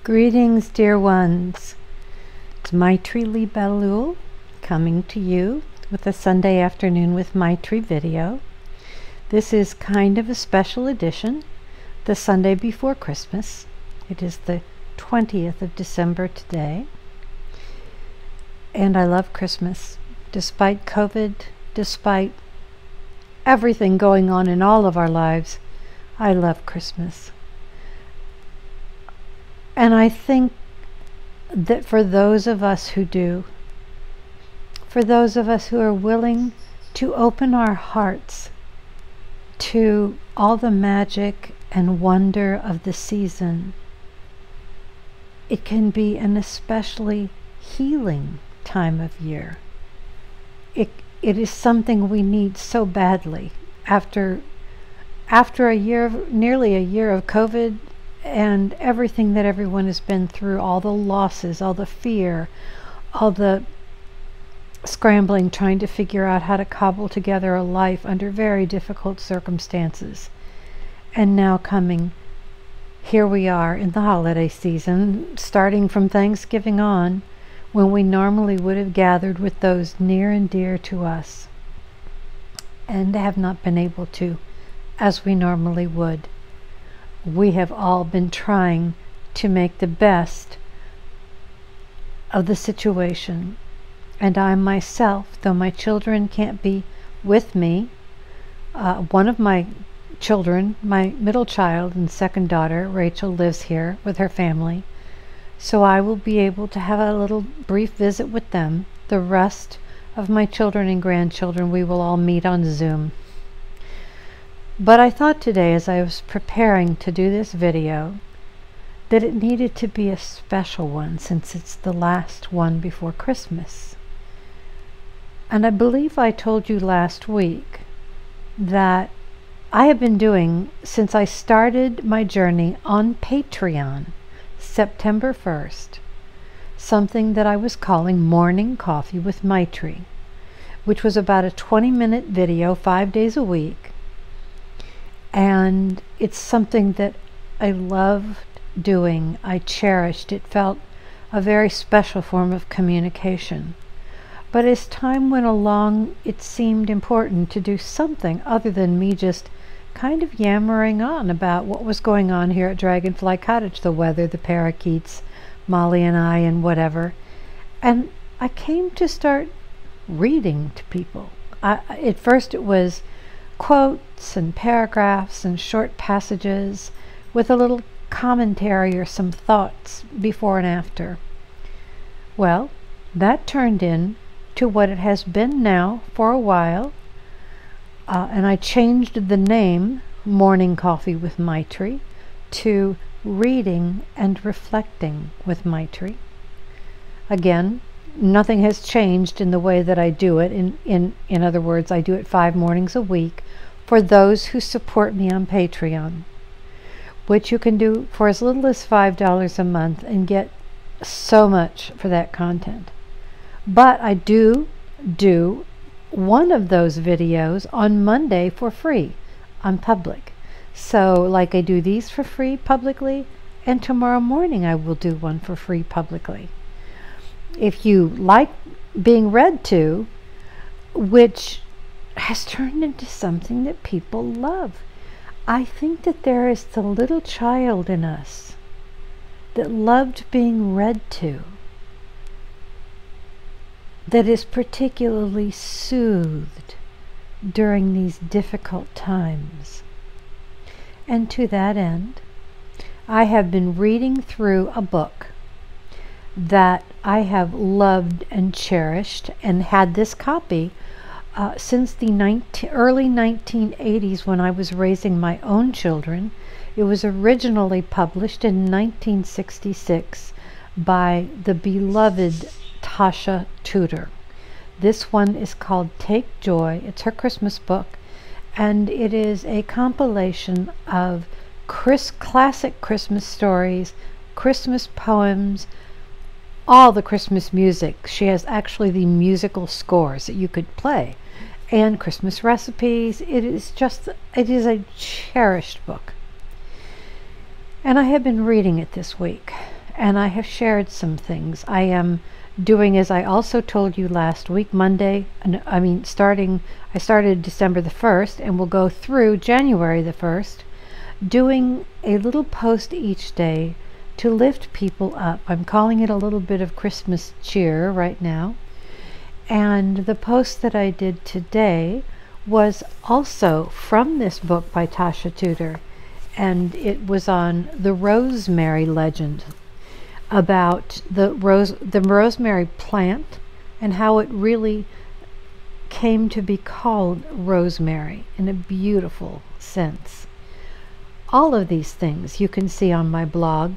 Greetings, dear ones. It's Maitri coming to you with a Sunday afternoon with Maitri video. This is kind of a special edition, the Sunday before Christmas. It is the 20th of December today. And I love Christmas. Despite COVID, despite everything going on in all of our lives, I love Christmas. And I think that for those of us who do, for those of us who are willing to open our hearts to all the magic and wonder of the season, it can be an especially healing time of year. It is something we need so badly after nearly a year of COVID and everything that everyone has been through, all the losses, all the fear, all the scrambling, trying to figure out how to cobble together a life under very difficult circumstances. And now here we are in the holiday season, starting from Thanksgiving on, when we normally would have gathered with those near and dear to us, and have not been able to, as we normally would. We have all been trying to make the best of the situation. And I myself, though my children can't be with me, one of my children, my middle child and second daughter, Rachel, lives here with her family. So I will be able to have a little brief visit with them. The rest of my children and grandchildren, we will all meet on Zoom. But I thought today, as I was preparing to do this video, that it needed to be a special one since it's the last one before Christmas. And I believe I told you last week that I have been doing, since I started my journey on Patreon, September 1st, something that I was calling Morning Coffee with Maitri, which was about a 20-minute video 5 days a week. And it's something that I loved doing. I cherished. It felt a very special form of communication. But as time went along, it seemed important to do something other than me just kind of yammering on about what was going on here at Dragonfly Cottage, the weather, the parakeets, Molly and I, and whatever. And I came to start reading to people. At first it was quotes and paragraphs and short passages with a little commentary or some thoughts before and after. Well, that turned into what it has been now for a while, and I changed the name Morning Coffee with Maitri to Reading and Reflecting with Maitri. Again, nothing has changed in the way that I do it. In other words, I do it 5 mornings a week for those who support me on Patreon, which you can do for as little as $5 a month and get so much for that content. But I do one of those videos on Monday for free on public. So like I do these for free publicly, and tomorrow morning I will do one for free publicly. If you like being read to, which has turned into something that people love. I think that there is the little child in us that loved being read to, that is particularly soothed during these difficult times. And to that end, I have been reading through a book that I have loved and cherished, and had this copy since the early 1980s when I was raising my own children. It was originally published in 1966 by the beloved Tasha Tudor. This one is called Take Joy. It's her Christmas book, and it is a compilation of classic Christmas stories, Christmas poems, all the Christmas music. She has actually the musical scores that you could play, and Christmas recipes. It is a cherished book. And I have been reading it this week. and I have shared some things. I am doing, as I also told you last week, Monday, I started December the 1st and will go through January the 1st, doing a little post each day to lift people up. I'm calling it a little bit of Christmas cheer right now. And the post that I did today was also from this book by Tasha Tudor, and it was on the rosemary legend, about the rosemary plant and how it really came to be called rosemary in a beautiful sense. All of these things you can see on my blog.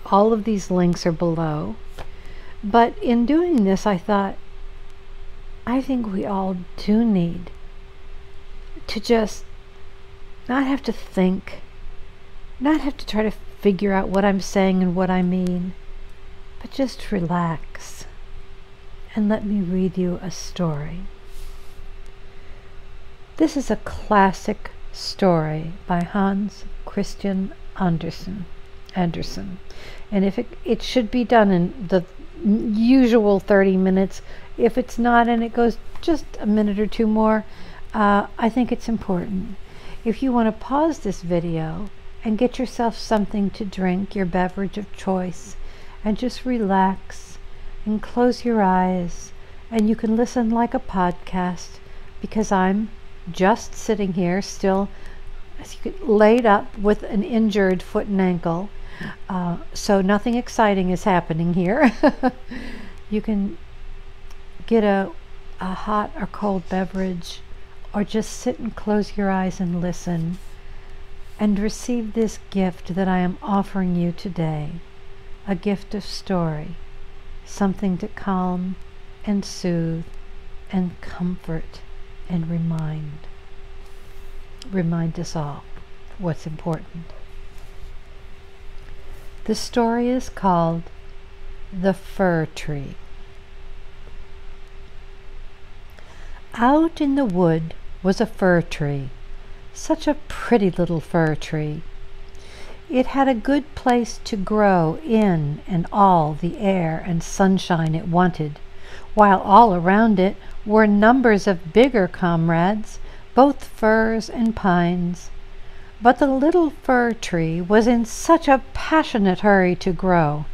All of these links are below. But in doing this, I thought, I think we all do need to just not have to think, not have to try to figure out what I'm saying and what I mean, but just relax and let me read you a story. This is a classic story by Hans Christian Andersen. And if it should be done in the usual 30 minutes. If it's not and it goes just a minute or two more, I think it's important. If you want to pause this video and get yourself something to drink, your beverage of choice, and just relax and close your eyes, and you can listen like a podcast, because I'm just sitting here still laid up with an injured foot and ankle, so nothing exciting is happening here. You can get a hot or cold beverage, or just sit and close your eyes and listen and receive this gift that I am offering you today, a gift of story, something to calm and soothe and comfort and remind us all what's important. The story is called The Fir Tree. Out in the wood was a fir tree, such a pretty little fir tree. It had a good place to grow in and all the air and sunshine it wanted, while all around it were numbers of bigger comrades, both firs and pines. But the little fir tree was in such a passionate hurry to grow.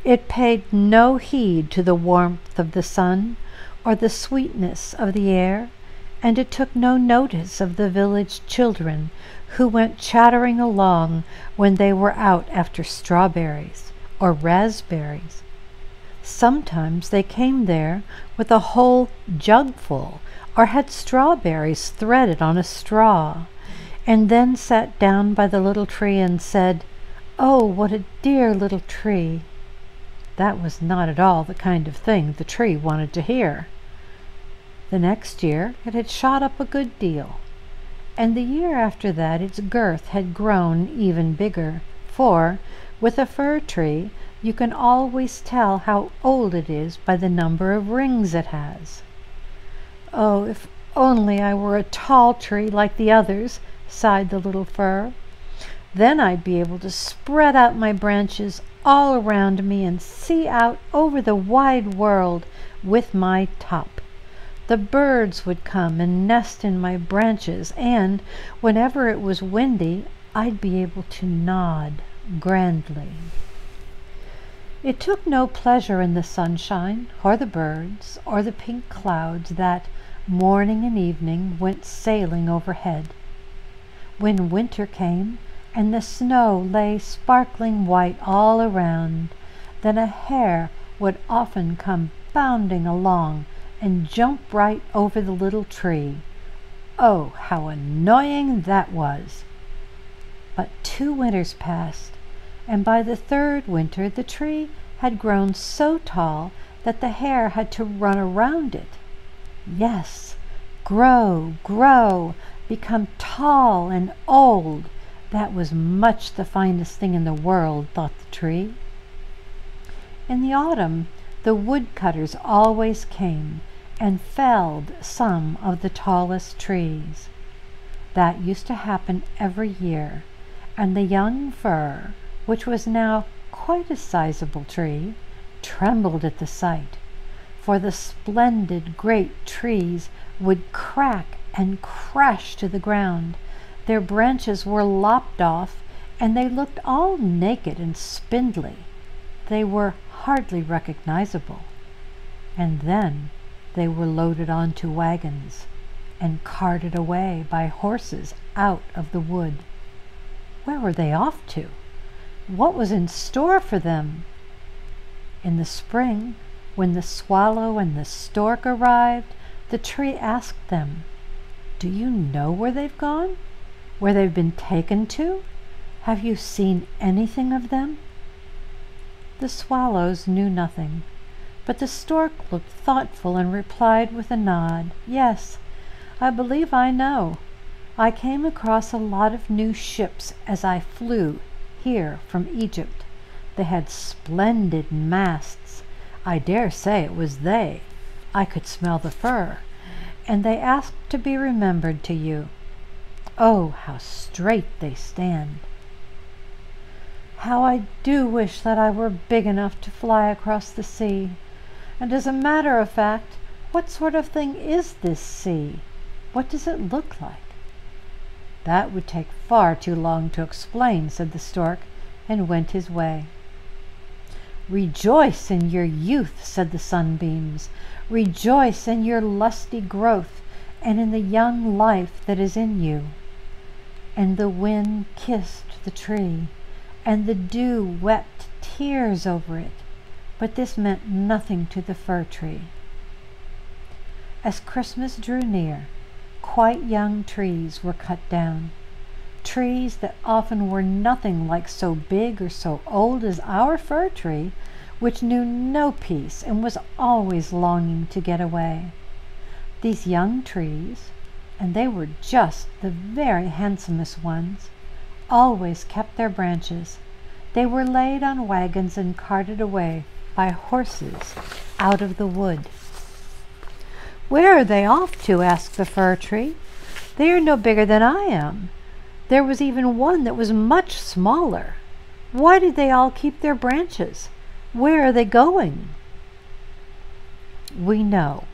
It paid no heed to the warmth of the sun or the sweetness of the air, and it took no notice of the village children who went chattering along when they were out after strawberries or raspberries. Sometimes they came there with a whole jugful, or had strawberries threaded on a straw, and then sat down by the little tree and said, "Oh, what a dear little tree." That was not at all the kind of thing the tree wanted to hear. The next year it had shot up a good deal, and the year after that its girth had grown even bigger, for with a fir tree you can always tell how old it is by the number of rings it has. "Oh, if only I were a tall tree like the others," sighed the little fir. "Then I'd be able to spread out my branches all around me and see out over the wide world with my top. The birds would come and nest in my branches, and whenever it was windy, I'd be able to nod grandly." It took no pleasure in the sunshine, or the birds, or the pink clouds that, morning and evening, went sailing overhead. When winter came, and the snow lay sparkling white all around, then a hare would often come bounding along and jump right over the little tree. Oh, how annoying that was! But 2 winters passed, and by the 3rd winter the tree had grown so tall that the hare had to run around it. Yes, grow, grow, become tall and old. That was much the finest thing in the world, thought the tree. In the autumn, the woodcutters always came and felled some of the tallest trees. That used to happen every year, and the young fir, which was now quite a sizable tree, trembled at the sight, for the splendid great trees would crack and crash to the ground. Their branches were lopped off, and they looked all naked and spindly. They were hardly recognizable. And then they were loaded onto wagons and carted away by horses out of the wood. Where were they off to? What was in store for them? In the spring, when the swallow and the stork arrived, the tree asked them, "Do you know where they've gone? Where they've been taken to? Have you seen anything of them?" The swallows knew nothing, but the stork looked thoughtful and replied with a nod, "Yes, I believe I know. I came across a lot of new ships as I flew here from Egypt. They had splendid masts. I dare say it was they. I could smell the fur. And they asked to be remembered to you. Oh, how straight they stand. How I do wish that I were big enough to fly across the sea. And as a matter of fact, what sort of thing is this sea? What does it look like?" "That would take far too long to explain," said the stork, and went his way. "Rejoice in your youth," said the sunbeams. "Rejoice in your lusty growth, and in the young life that is in you." And the wind kissed the tree, and the dew wept tears over it, but this meant nothing to the fir tree. As Christmas drew near, quite young trees were cut down, trees that often were nothing like so big or so old as our fir tree, which knew no peace and was always longing to get away. These young trees, and they were just the very handsomest ones, always kept their branches. They were laid on wagons and carted away by horses out of the wood. "Where are they off to?" asked the fir tree. "They are no bigger than I am. There was even one that was much smaller. Why did they all keep their branches? Where are they going?" We know,"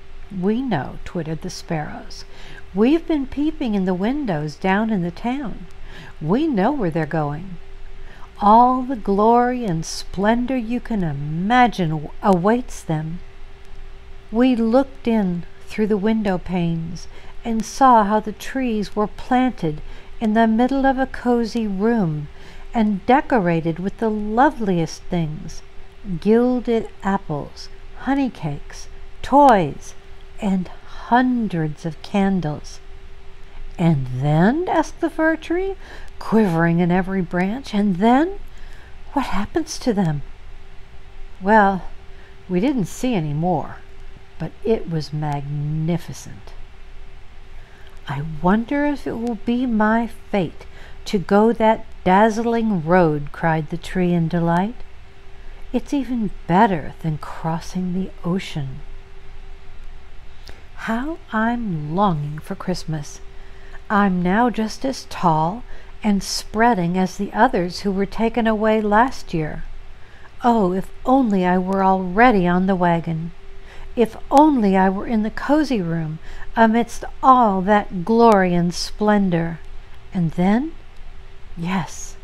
twittered the sparrows. "We've been peeping in the windows down in the town. We know where they're going. All the glory and splendor you can imagine awaits them. We looked in through the window panes and saw how the trees were planted in the middle of a cozy room and decorated with the loveliest things, gilded apples, honey cakes, toys, and hundreds of candles." "And then?" asked the fir tree, quivering in every branch. "And then? What happens to them?" "Well, we didn't see any more, but it was magnificent." "I wonder if it will be my fate to go that dazzling road," cried the tree in delight. "It's even better than crossing the ocean. How I'm longing for Christmas. I'm now just as tall and spreading as the others who were taken away last year. Oh, if only I were already on the wagon. If only I were in the cozy room amidst all that glory and splendor. And then, yes,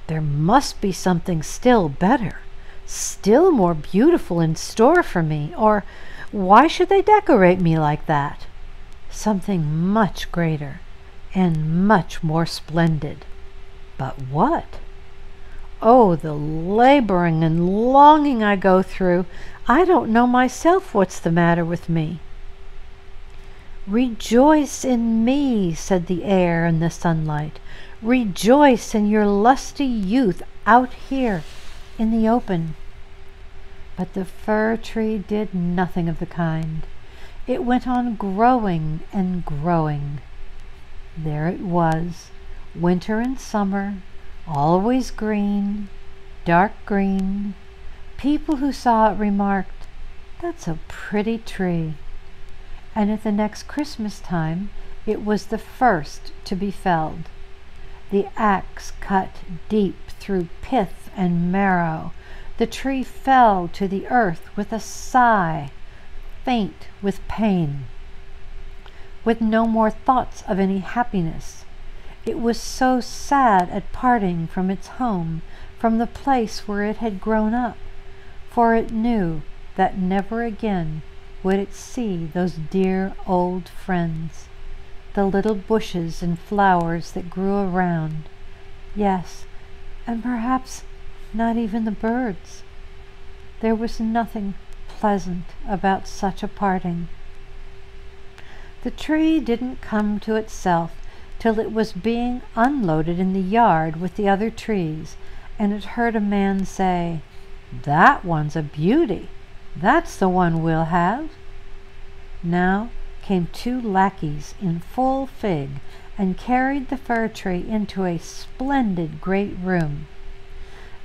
there must be something still better, still more beautiful in store for me, or why should they decorate me like that? Something much greater and much more splendid. But what? Oh, the laboring and longing I go through. I don't know myself what's the matter with me." "Rejoice in me," said the air and the sunlight. "Rejoice in your lusty youth out here in the open." But the fir tree did nothing of the kind. It went on growing and growing. There it was, winter and summer, always green, dark green. People who saw it remarked, "That's a pretty tree." And at the next Christmas time, it was the first to be felled. The axe cut deep through pith and marrow, The tree fell to the earth with a sigh, faint with pain, with no more thoughts of any happiness. It was so sad at parting from its home, from the place where it had grown up, for it knew that never again would it see those dear old friends, the little bushes and flowers that grew around. Yes, and perhaps not even the birds. There was nothing pleasant about such a parting. The tree didn't come to itself till it was being unloaded in the yard with the other trees, and it heard a man say, "That one's a beauty. That's the one we'll have." Now came two lackeys in full fig and carried the fir tree into a splendid great room.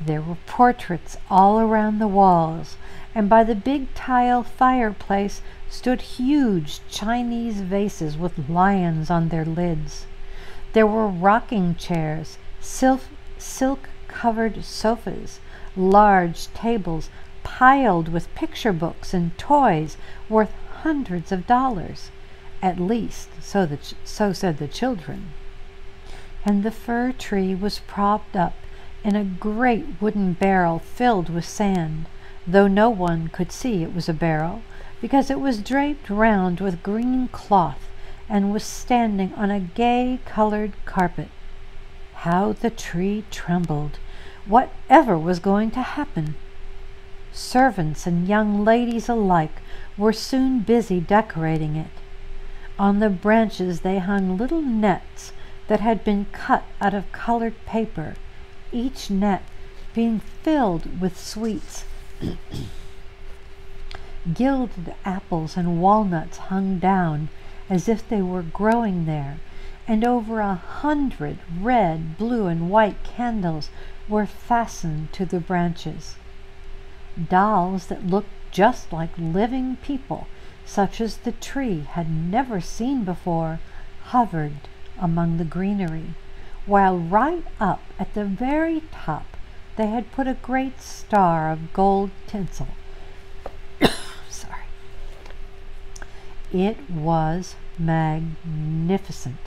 There were portraits all around the walls, and by the big tile fireplace stood huge Chinese vases with lions on their lids. There were rocking chairs, silk-covered sofas, large tables piled with picture books and toys worth hundreds of dollars, at least so said the children. And the fir tree was propped up in a great wooden barrel filled with sand, though no one could see it was a barrel, because it was draped round with green cloth and was standing on a gay-colored carpet. How the tree trembled! Whatever was going to happen? Servants and young ladies alike were soon busy decorating it. On the branches they hung little nets that had been cut out of colored paper, each net being filled with sweets. Gilded apples and walnuts hung down as if they were growing there, and over 100 red, blue, and white candles were fastened to the branches. Dolls that looked just like living people, such as the tree had never seen before, hovered among the greenery, while right up at the very top they had put a great star of gold tinsel. Sorry. It was magnificent.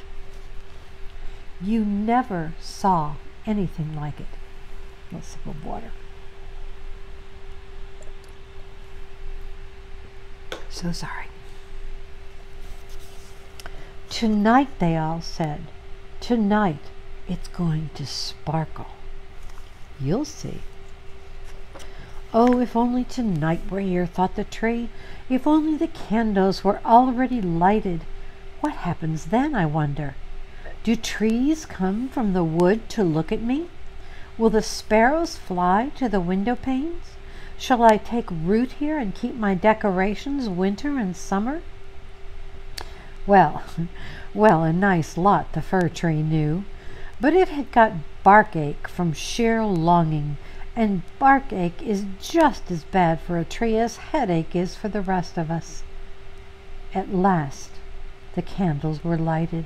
You never saw anything like it. Let's sip of water. So sorry. Tonight, they all said. Tonight, it's going to sparkle. You'll see. Oh, if only tonight were here, thought the tree. If only the candles were already lighted. What happens then, I wonder? Do trees come from the wood to look at me? Will the sparrows fly to the window panes? Shall I take root here and keep my decorations winter and summer? Well, a nice lot the fir tree knew, but it had got barkache from sheer longing, and barkache is just as bad for a tree as headache is for the rest of us. At last the candles were lighted.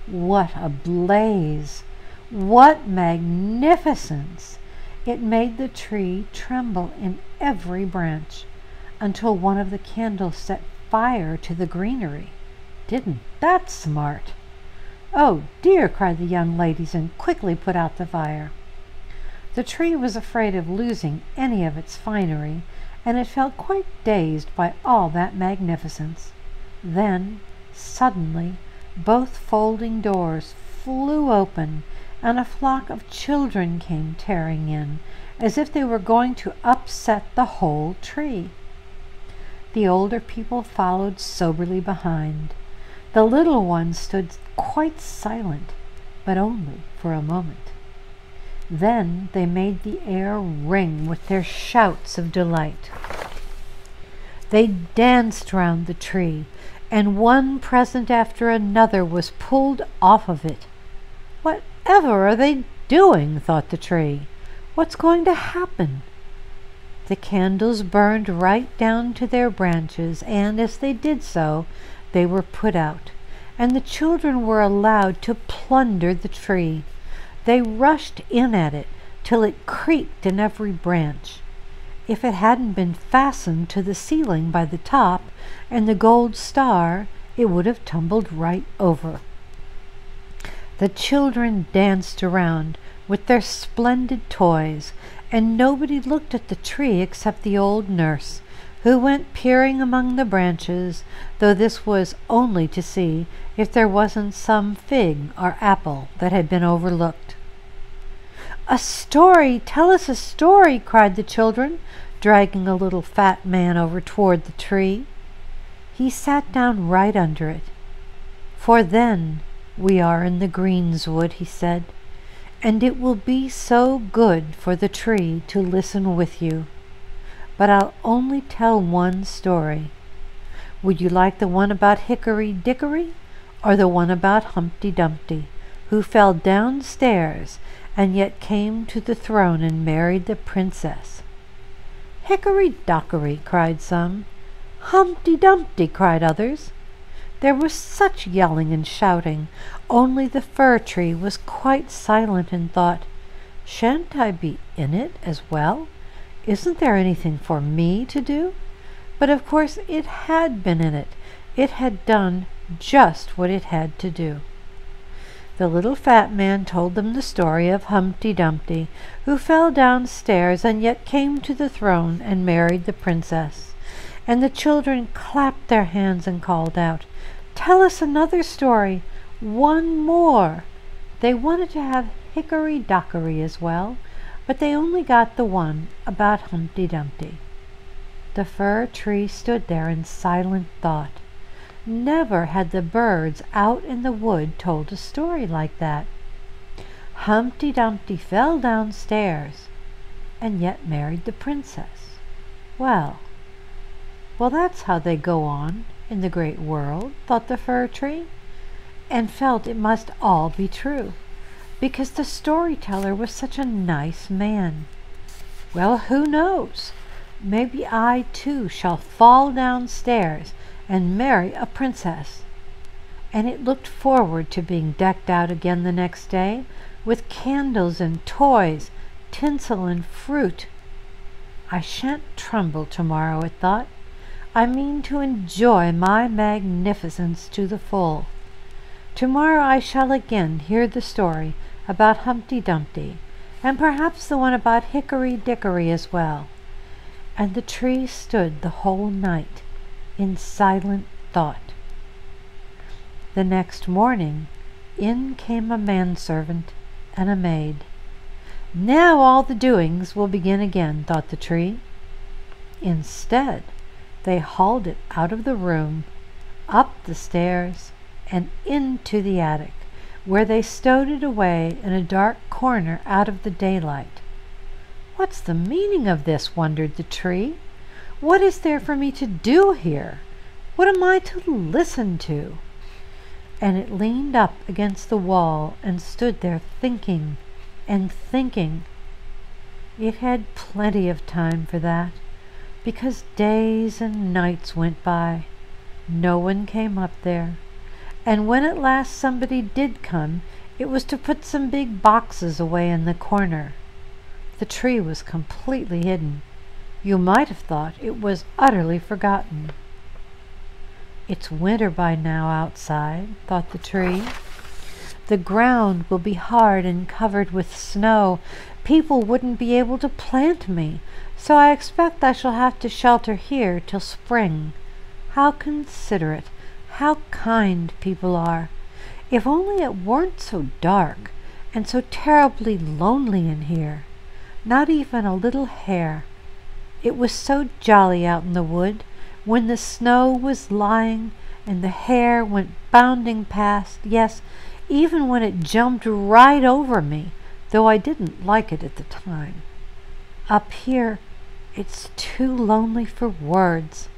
What a blaze! What magnificence! It made the tree tremble in every branch, until one of the candles set fire to the greenery. Didn't that smart? "Oh dear!" cried the young ladies, and quickly put out the fire. The tree was afraid of losing any of its finery, and it felt quite dazed by all that magnificence. Then, suddenly, both folding doors flew open, and a flock of children came tearing in, as if they were going to upset the whole tree. The older people followed soberly behind. The little ones stood quite silent, but only for a moment. Then they made the air ring with their shouts of delight. They danced round the tree, and one present after another was pulled off of it. "Whatever are they doing?" thought the tree. "What's going to happen?" The candles burned right down to their branches, and as they did so, they were put out, and the children were allowed to plunder the tree. They rushed in at it till it creaked in every branch. If it hadn't been fastened to the ceiling by the top and the gold star, it would have tumbled right over. The children danced around with their splendid toys, and nobody looked at the tree except the old nurse, who went peering among the branches, though this was only to see if there wasn't some fig or apple that had been overlooked. "A story! Tell us a story!" cried the children, dragging a little fat man over toward the tree. He sat down right under it. "For then we are in the greenswood," he said, "and it will be so good for the tree to listen with you. But I'll only tell one story. Would you like the one about Hickory Dickory, or the one about Humpty Dumpty, who fell downstairs and yet came to the throne and married the princess?" "Hickory Dickory!" cried some. "Humpty Dumpty!" cried others. There was such yelling and shouting, only the fir tree was quite silent and thought, "Shan't I be in it as well? Isn't there anything for me to do?" But of course it had been in it. It had done just what it had to do. The little fat man told them the story of Humpty Dumpty, who fell downstairs and yet came to the throne and married the princess. And the children clapped their hands and called out, "Tell us another story, one more." They wanted to have Hickory Dickory as well, but they only got the one about Humpty Dumpty. The fir tree stood there in silent thought. Never had the birds out in the wood told a story like that. Humpty Dumpty fell downstairs and yet married the princess. Well, that's how they go on in the great world, thought the fir tree, and felt it must all be true, because the storyteller was such a nice man. Well, who knows? Maybe I too shall fall downstairs and marry a princess. And it looked forward to being decked out again the next day, with candles and toys, tinsel and fruit. I shan't tremble tomorrow, it thought. I mean to enjoy my magnificence to the full. Tomorrow I shall again hear the story about Humpty Dumpty, and perhaps the one about Hickory Dickory as well. And the tree stood the whole night in silent thought. The next morning in came a manservant and a maid. Now all the doings will begin again, thought the tree. Instead, they hauled it out of the room, up the stairs, and into the attic, where they stowed it away in a dark corner out of the daylight. "What's the meaning of this?" wondered the tree. "What is there for me to do here? What am I to listen to?" And it leaned up against the wall and stood there thinking and thinking. It had plenty of time for that, because days and nights went by. No one came up there, and when at last somebody did come, it was to put some big boxes away in the corner. The tree was completely hidden. You might have thought it was utterly forgotten. "It's winter by now outside," thought the tree. "The ground will be hard and covered with snow. People wouldn't be able to plant me, so I expect I shall have to shelter here till spring. How considerate, how kind people are! If only it weren't so dark and so terribly lonely in here. Not even a little hare. It was so jolly out in the wood when the snow was lying and the hare went bounding past, yes, even when it jumped right over me, though I didn't like it at the time. Up here, it's too lonely for words."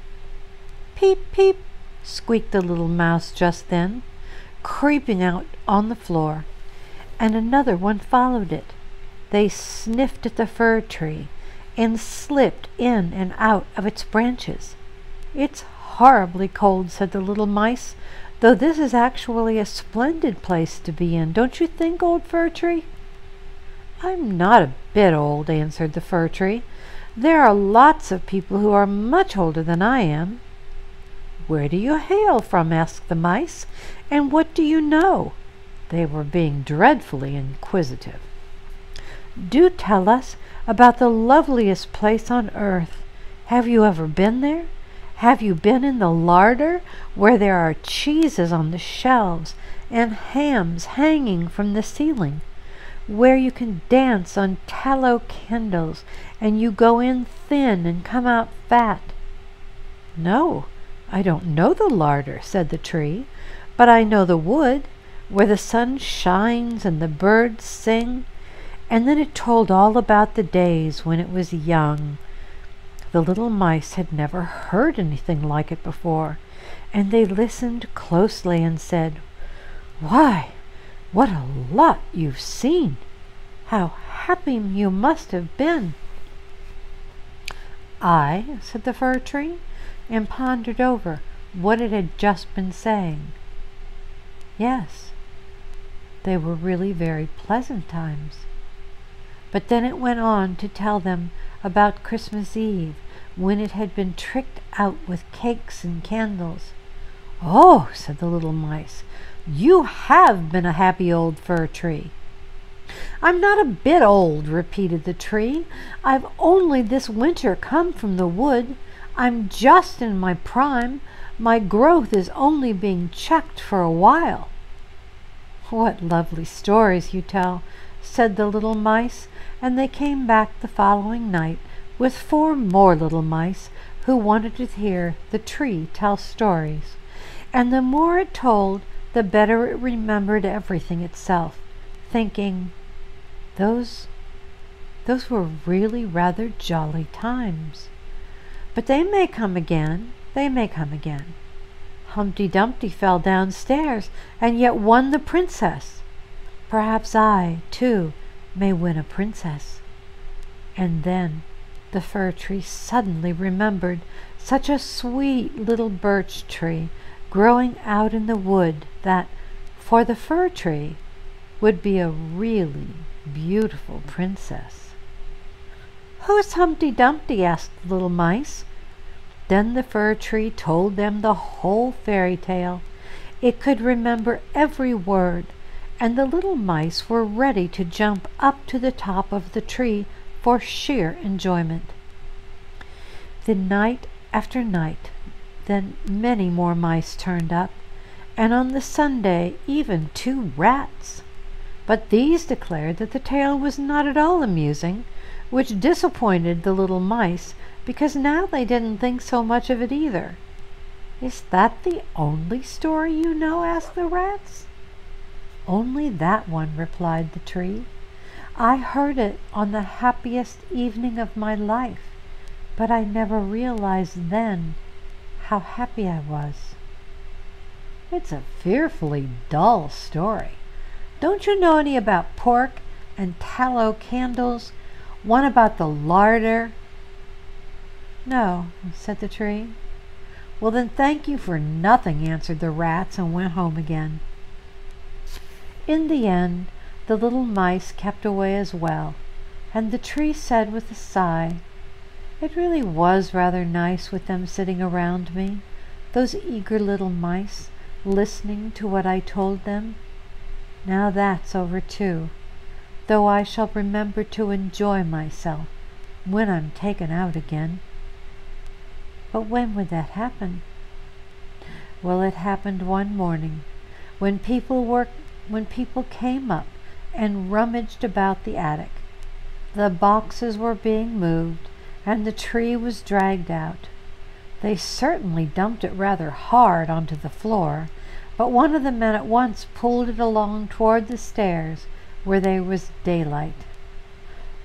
"Peep, peep," squeaked the little mouse just then, creeping out on the floor, and another one followed it. They sniffed at the fir tree and slipped in and out of its branches. "It's horribly cold," said the little mice, "though this is actually a splendid place to be in, don't you think, old fir tree?" "I'm not a bit old," answered the fir tree. There are lots of people who are much older than I am." "Where do you hail from?" asked the mice. "And what do you know?" They were being dreadfully inquisitive. "Do tell us about the loveliest place on earth. Have you ever been there? Have you been in the larder, where there are cheeses on the shelves and hams hanging from the ceiling, where you can dance on tallow candles and you go in thin and come out fat?" "No, I don't know the larder," said the tree, "but I know the wood, where the sun shines and the birds sing." And then it told all about the days when it was young. The little mice had never heard anything like it before, and they listened closely and said, "Why, what a lot you've seen! How happy you must have been!" "I," said the fir tree, and pondered over what it had just been saying. Yes, they were really very pleasant times. But then it went on to tell them about Christmas Eve, when it had been tricked out with cakes and candles. "Oh," said the little mice, "you have been a happy old fir tree." "I'm not a bit old," repeated the tree. "I've only this winter come from the wood. I'm just in my prime. My growth is only being checked for a while." "What lovely stories you tell," said the little mice, and they came back the following night with 4 more little mice who wanted to hear the tree tell stories. And the more it told, the better it remembered everything itself, thinking, those were really rather jolly times. But they may come again, they may come again. Humpty Dumpty fell downstairs and yet won the princess. Perhaps I, too, may win a princess. And then the fir tree suddenly remembered such a sweet little birch tree growing out in the wood that, for the fir tree, would be a really beautiful princess. "Who's Humpty Dumpty?" asked the little mice. Then the fir tree told them the whole fairy tale. It could remember every word, and the little mice were ready to jump up to the top of the tree for sheer enjoyment. The night after night, then many more mice turned up, and on the Sunday even 2 rats. But these declared that the tale was not at all amusing, which disappointed the little mice, because now they didn't think so much of it either. "Is that the only story you know?" asked the rats. "Only that one," replied the tree. "I heard it on the happiest evening of my life, but I never realized then how happy I was." "It's a fearfully dull story. Don't you know any about pork and tallow candles? One about the larder?" "No," said the tree. "Well, then thank you for nothing," answered the rats, and went home again. In the end, the little mice kept away as well, and the tree said with a sigh, "It really was rather nice with them sitting around me, those eager little mice, listening to what I told them. Now that's over too, though I shall remember to enjoy myself when I'm taken out again." But when would that happen? Well, it happened one morning, when people came up and rummaged about the attic. The boxes were being moved, and the tree was dragged out. They certainly dumped it rather hard onto the floor, but one of the men at once pulled it along toward the stairs, where there was daylight.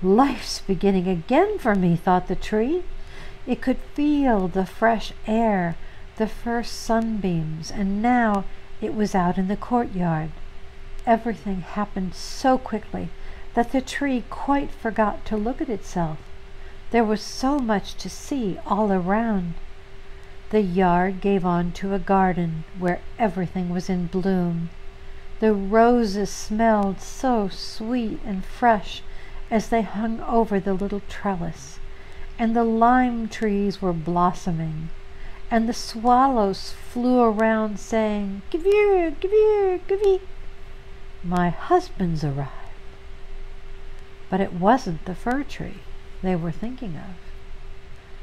"Life's beginning again for me," thought the tree. It could feel the fresh air, the first sunbeams, and now it was out in the courtyard. Everything happened so quickly that the tree quite forgot to look at itself. There was so much to see all around. The yard gave on to a garden where everything was in bloom. The roses smelled so sweet and fresh as they hung over the little trellis, and the lime trees were blossoming, and the swallows flew around saying, "Give here, give here, give ye." My husband's arrived. But it wasn't the fir tree they were thinking of.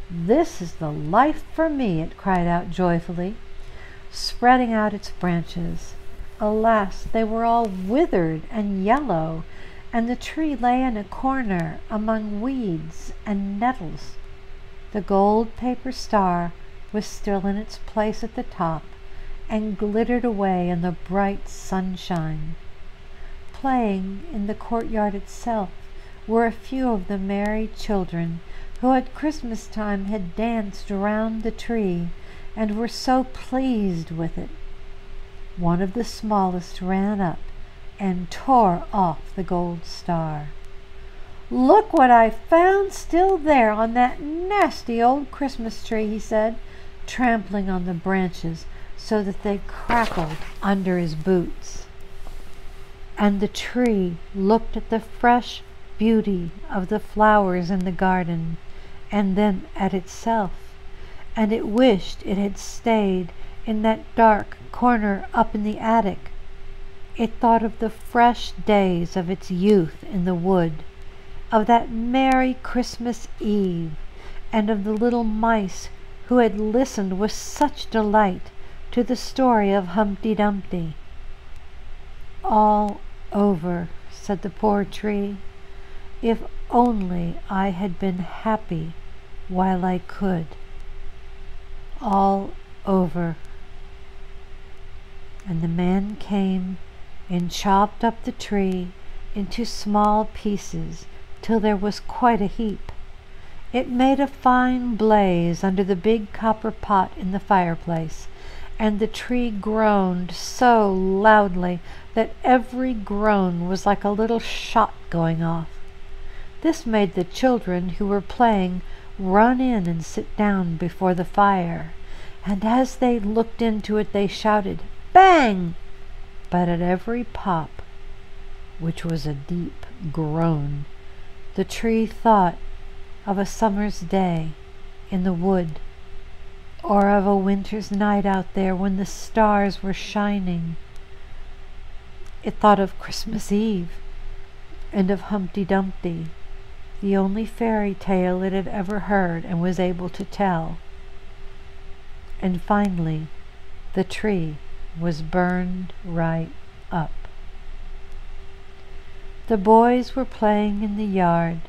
"This is the life for me," it cried out joyfully, spreading out its branches. Alas, they were all withered and yellow, and the tree lay in a corner among weeds and nettles. The gold paper star was still in its place at the top and glittered away in the bright sunshine. Playing in the courtyard itself were a few of the merry children who at Christmas time had danced around the tree and were so pleased with it. One of the smallest ran up and tore off the gold star. "Look what I found still there on that nasty old Christmas tree," he said, trampling on the branches so that they crackled under his boots. And the tree looked at the fresh beauty of the flowers in the garden, and then at itself, and it wished it had stayed in that dark corner up in the attic. It thought of the fresh days of its youth in the wood, of that merry Christmas Eve, and of the little mice who had listened with such delight to the story of Humpty Dumpty. "All over," said the poor tree. "If only I had been happy while I could. All over." And the man came and chopped up the tree into small pieces till there was quite a heap. It made a fine blaze under the big copper pot in the fireplace, and the tree groaned so loudly that every groan was like a little shot going off. This made the children who were playing run in and sit down before the fire, and as they looked into it they shouted, "Bang!" But at every pop, which was a deep groan, the tree thought of a summer's day in the wood, or of a winter's night out there when the stars were shining. It thought of Christmas Eve and of Humpty Dumpty, the only fairy tale it had ever heard and was able to tell. And finally, the tree was burned right up. The boys were playing in the yard.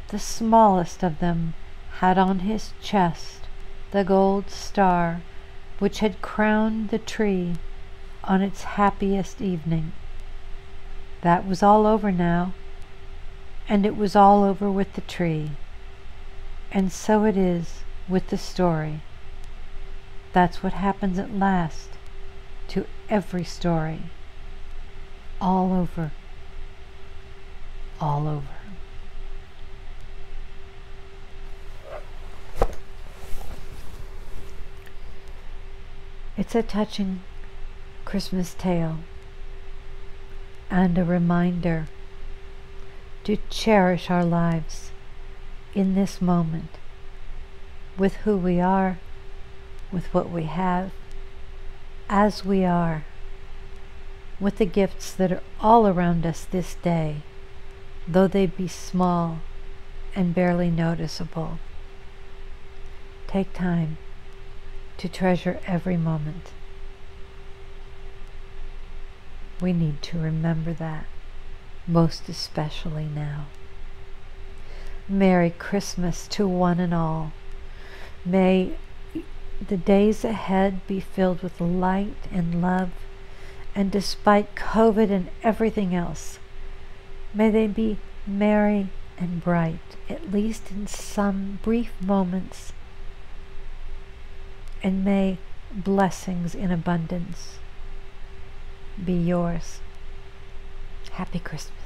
The smallest of them had on his chest the gold star which had crowned the tree on its happiest evening. That was all over now, and it was all over with the tree. And so it is with the story. That's what happens at last to every story. All over. All over. It's a touching Christmas tale and a reminder to cherish our lives in this moment with who we are, with what we have, as we are, with the gifts that are all around us this day, though they be small and barely noticeable. Take time to treasure every moment. We need to remember that, most especially now. Merry Christmas to one and all. May the days ahead be filled with light and love, and despite COVID and everything else, may they be merry and bright, at least in some brief moments, and may blessings in abundance be yours. Happy Christmas.